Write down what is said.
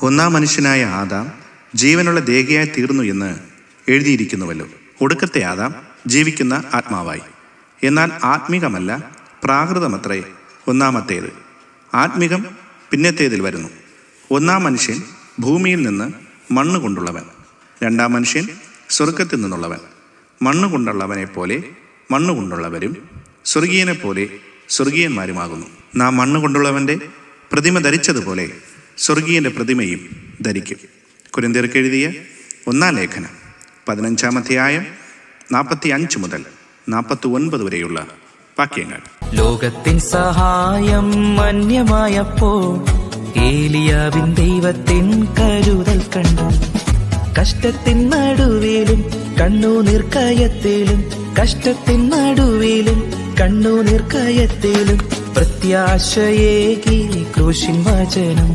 ഒന്നാം മനുഷ്യനായ ആദാം ജീവനുള്ള ദേഹിയായി തീർന്നു എന്ന് എഴുതിയിരിക്കുന്നുവല്ലോ. ഒടുക്കത്തെ ആദാം ജീവിക്കുന്ന ആത്മാവായി. എന്നാൽ ആത്മികമല്ല, പ്രാകൃതമത്രേ ഒന്നാമത്തേത്. ആത്മികം പിന്നത്തേതിൽ വരുന്നു. ഒന്നാം മനുഷ്യൻ ഭൂമിയിൽ നിന്ന് മണ്ണ് കൊണ്ടുള്ളവൻ, രണ്ടാം മനുഷ്യൻ സ്വർഗത്തിൽ നിന്നുള്ളവൻ. മണ്ണ് കൊണ്ടുള്ളവനെ പോലെ മണ്ണ് കൊണ്ടുള്ളവരും സ്വർഗീയനെ പോലെ സ്വർഗീയന്മാരുമാകുന്നു. നാം മണ്ണ് കൊണ്ടുള്ളവൻ്റെ പ്രതിമ ധരിച്ചതുപോലെ സ്വർഗീയൻ്റെ പ്രതിമയും ധരിക്കും. കൊരിന്ത്യർക്ക് എഴുതിയ 1-ാം ലേഖനം 15-ാം അധ്യായം 45 മുതൽ 49 വരെയുള്ള വാക്യങ്ങൾ. ലോകത്തിൻ സഹായം അന്യമായപ്പോൾ ഏലിയാവിൻ ദൈവത്തിൻ കരുതൽ കണ്ടു. കഷ്ടത്തിൻ നടുവിലും കണ്ണുനീർക്കയത്തിലും, കഷ്ടത്തിൻ നടുവിലും കണ്ണുനീർക്കയത്തിലും പ്രത്യാശയേകി ക്രൂശിൻ വചനം.